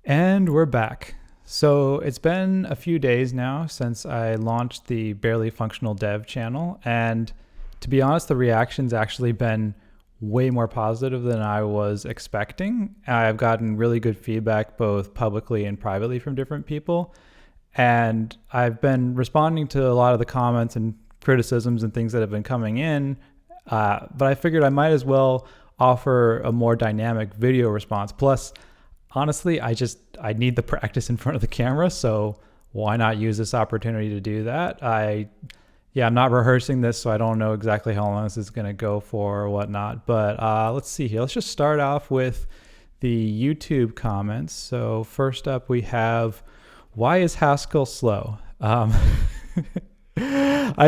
And we're back. So it's been a few days now since I launched the Barely Functional Dev channel. And to be honest, the reaction's actually been way more positive than I was expecting. I've gotten really good feedback both publicly and privately from different people. And I've been responding to a lot of the comments and criticisms and things that have been coming in. But I figured I might as well offer a more dynamic video response. Plus, honestly, I need the practice in front of the camera, so why not use this opportunity to do that? I'm not rehearsing this, so I don't know exactly how long this is going to go for or whatnot. But let's see here. Let's just start off with the YouTube comments. So first up, we have, why is Haskell slow? I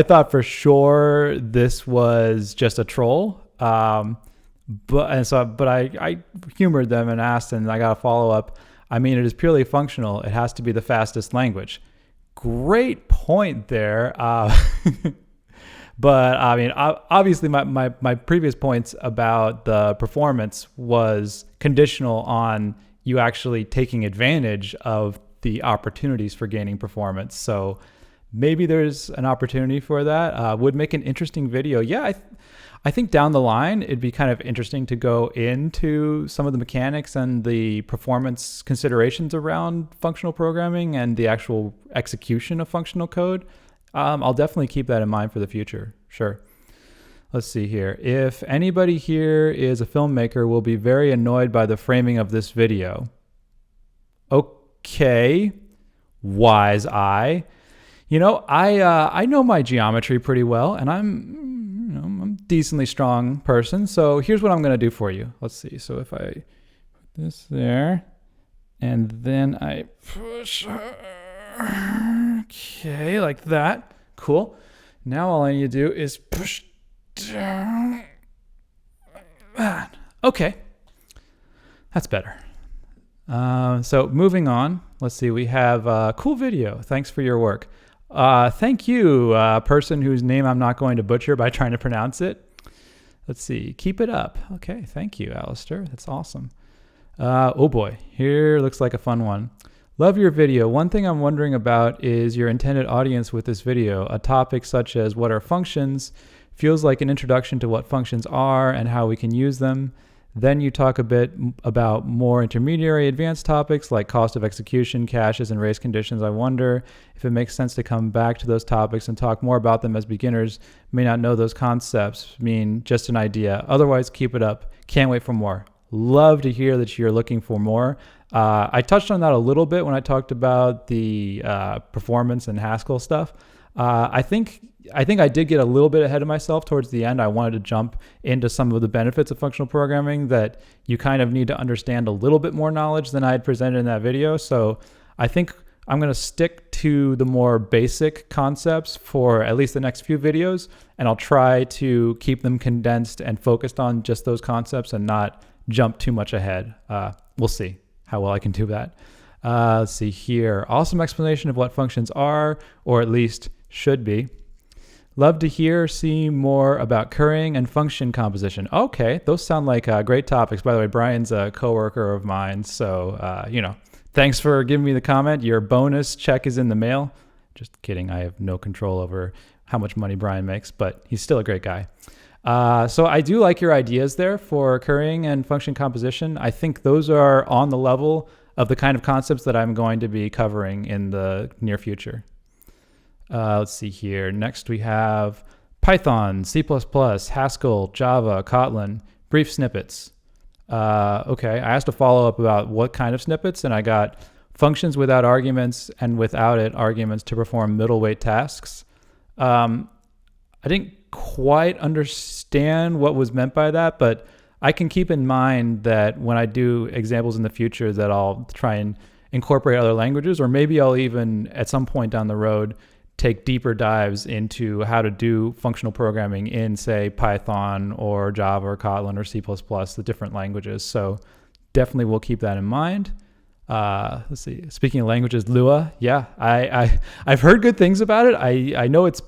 thought for sure this was just a troll. But I humored them and asked, and I got a follow up. I mean, it is purely functional. It has to be the fastest language. Great point there. But I mean, obviously, my previous points about the performance was conditional on you actually taking advantage of the opportunities for gaining performance. So maybe there's an opportunity for that. Would make an interesting video. Yeah, I think down the line, it'd be kind of interesting to go into some of the mechanics and the performance considerations around functional programming and the actual execution of functional code. I'll definitely keep that in mind for the future. Sure. Let's see here. If anybody here is a filmmaker, will be very annoyed by the framing of this video. Okay, wise eye. You know, I know my geometry pretty well, and I'm a decently strong person. So here's what I'm going to do for you. Let's see. So if I put this there, and then I push, okay, like that. Cool. Now all I need to do is push down like that. Okay, that's better. So moving on. Let's see. We have a cool video. Thanks for your work. Thank you, person whose name I'm not going to butcher by trying to pronounce it. Let's see. Keep it up. Okay. Thank you, Alistair. That's awesome. Oh boy. Here looks like a fun one. Love your video. One thing I'm wondering about is your intended audience with this video. A topic such as what are functions feels like an introduction to what functions are and how we can use them. Then you talk a bit about more intermediary advanced topics like cost of execution, caches, and race conditions. I wonder if it makes sense to come back to those topics and talk more about them, as beginners may not know those concepts mean just an idea. Otherwise, keep it up. Can't wait for more. Love to hear that you're looking for more. I touched on that a little bit when I talked about the performance and Haskell stuff. I think I did get a little bit ahead of myself towards the end. I wanted to jump into some of the benefits of functional programming that you kind of need to understand a little bit more knowledge than I had presented in that video. So I think I'm going to stick to the more basic concepts for at least the next few videos, and I'll try to keep them condensed and focused on just those concepts and not jump too much ahead. We'll see how well I can do that. Let's see here. Awesome explanation of what functions are, or at least should be. Love to see more about currying and function composition. Okay, those sound like great topics. By the way, Brian's a coworker of mine, so thanks for giving me the comment. Your bonus check is in the mail. Just kidding. I have no control over how much money Brian makes, but he's still a great guy. So I do like your ideas there for currying and function composition. I think those are on the level of the kind of concepts that I'm going to be covering in the near future. Let's see here. Next we have Python, C++, Haskell, Java, Kotlin, brief snippets. Okay, I asked a follow-up about what kind of snippets, and I got functions without arguments and without it arguments to perform middleweight tasks. I didn't quite understand what was meant by that, but I can keep in mind that when I do examples in the future that I'll try and incorporate other languages, or maybe I'll even at some point down the road take deeper dives into how to do functional programming in, say, Python or Java or Kotlin or C++, the different languages. So definitely we'll keep that in mind. Let's see. Speaking of languages, Lua. Yeah, I've heard good things about it. I know it's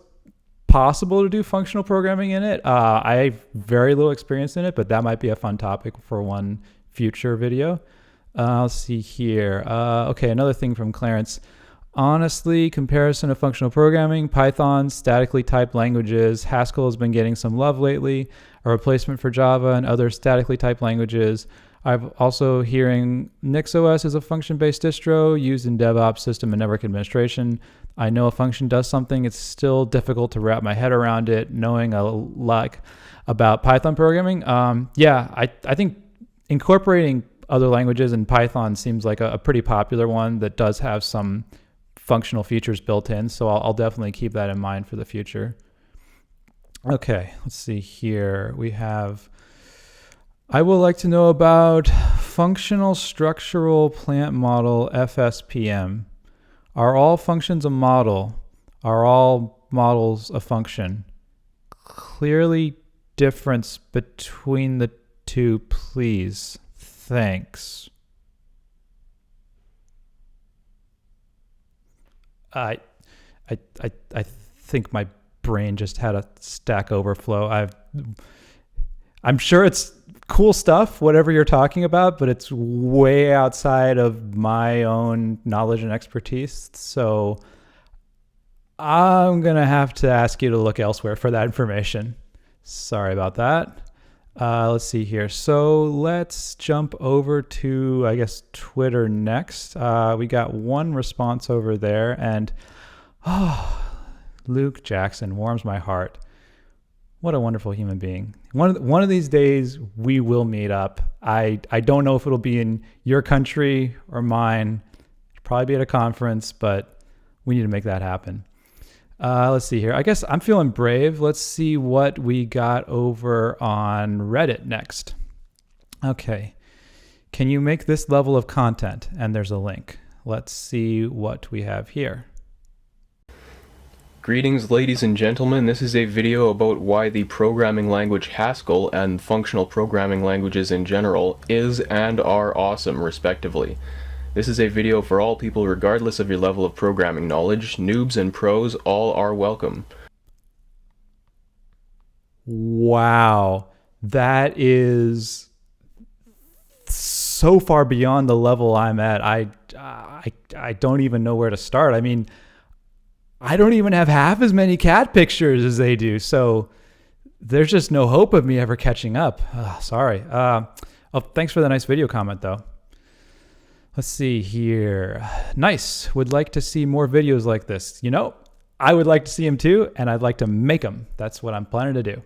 possible to do functional programming in it. I have very little experience in it, but that might be a fun topic for one future video. Let's see here. Okay, another thing from Clarence. Honestly, comparison of functional programming, Python, statically typed languages, Haskell has been getting some love lately, a replacement for Java and other statically typed languages. I've also hearing NixOS is a function-based distro used in DevOps, system, and network administration. I know a function does something. It's still difficult to wrap my head around it, knowing a lot about Python programming. Yeah, I think incorporating other languages and Python seems like a pretty popular one that does have some functional features built in. So I'll definitely keep that in mind for the future. Okay, let's see here. We have, I would like to know about functional structural plant model FSPM. Are all functions a model? Are all models a function? Clearly difference between the two, please. Thanks. I think my brain just had a Stack Overflow. I'm sure it's cool stuff, whatever you're talking about, but it's way outside of my own knowledge and expertise. So I'm going to have to ask you to look elsewhere for that information. Sorry about that. Let's see here. So let's jump over to, I guess, Twitter next. We got one response over there, and Luke Jackson warms my heart. What a wonderful human being. One of these days we will meet up. I don't know if it'll be in your country or mine. It'll probably be at a conference, but we need to make that happen. Let's see here. I guess I'm feeling brave. Let's see what we got over on Reddit next. Okay. Can you make this level of content? And there's a link. Let's see what we have here. Greetings, ladies and gentlemen. This is a video about why the programming language Haskell and functional programming languages in general is and are awesome, respectively. This is a video for all people regardless of your level of programming knowledge. Noobs and pros all are welcome. Wow. That is so far beyond the level I'm at. I don't even know where to start. I mean, I don't even have half as many cat pictures as they do. So there's just no hope of me ever catching up. Sorry. Thanks for the nice video comment, though. Let's see here. Nice. Would like to see more videos like this. You know, I would like to see them too, and I'd like to make them. That's what I'm planning to do.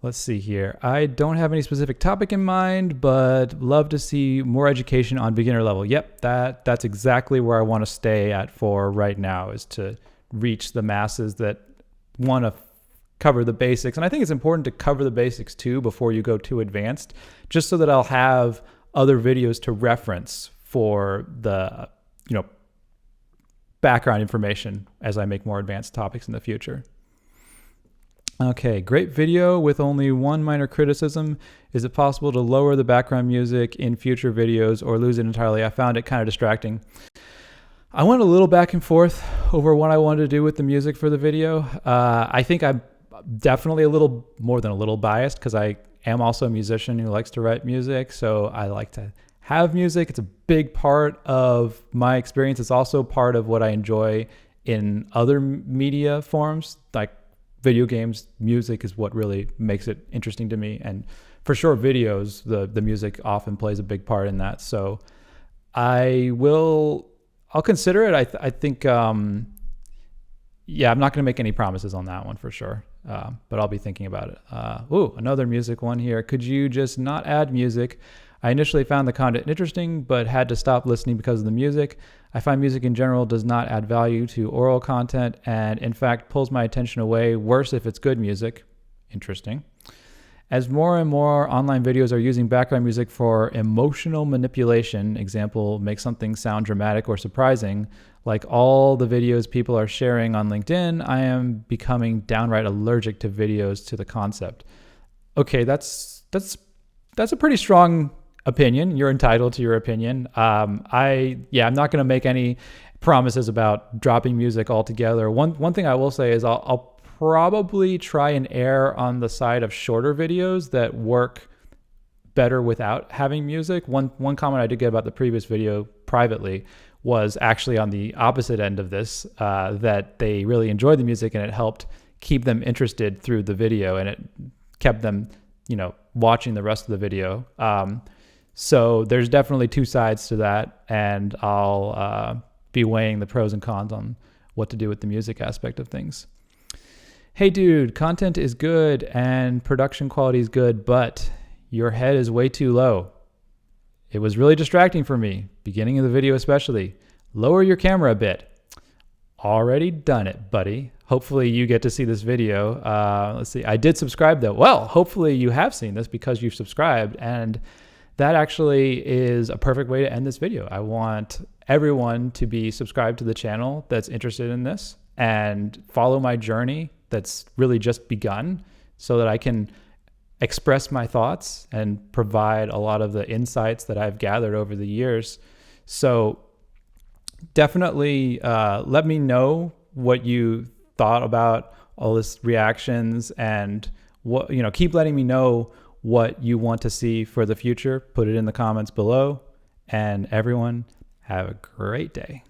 Let's see here. I don't have any specific topic in mind, but love to see more education on beginner level. Yep, that's exactly where I want to stay at for right now, is to reach the masses that want to cover the basics. And I think it's important to cover the basics too before you go too advanced, just so that I'll have other videos to reference for the, background information as I make more advanced topics in the future. Okay, great video with only one minor criticism. Is it possible to lower the background music in future videos or lose it entirely? I found it kind of distracting. I went a little back and forth over what I wanted to do with the music for the video. I think I'm definitely a little more than a little biased because I am also a musician who likes to write music. So I like to have music. It's a big part of my experience. It's also part of what I enjoy in other media forms, like video games. Music is what really makes it interesting to me. And for short videos, the music often plays a big part in that. So I'll consider it. I think, I'm not going to make any promises on that one for sure. But I'll be thinking about it. Another music one here. Could you just not add music? I initially found the content interesting, but had to stop listening because of the music. I find music in general does not add value to oral content and in fact pulls my attention away, worse if it's good music. Interesting. As more and more online videos are using background music for emotional manipulation, example, make something sound dramatic or surprising, like all the videos people are sharing on LinkedIn, I am becoming downright allergic to videos to the concept. Okay, that's a pretty strong opinion. You're entitled to your opinion. I'm not going to make any promises about dropping music altogether. One thing I will say is I'll probably try and err on the side of shorter videos that work better without having music. One comment I did get about the previous video privately was actually on the opposite end of this, that they really enjoyed the music and it helped keep them interested through the video, and it kept them, watching the rest of the video. So there's definitely two sides to that, and I'll be weighing the pros and cons on what to do with the music aspect of things. Hey dude, content is good and production quality is good, but your head is way too low. It was really distracting for me, beginning of the video especially. Lower your camera a bit. Already done it, buddy. Hopefully you get to see this video. Let's see, I did subscribe though. Well, hopefully you have seen this because you've subscribed, and that actually is a perfect way to end this video. I want everyone to be subscribed to the channel that's interested in this and follow my journey that's really just begun, so that I can express my thoughts and provide a lot of the insights that I've gathered over the years. So definitely let me know what you thought about all this reactions, and what, keep letting me know what you want to see for the future. Put it in the comments below, and everyone have a great day.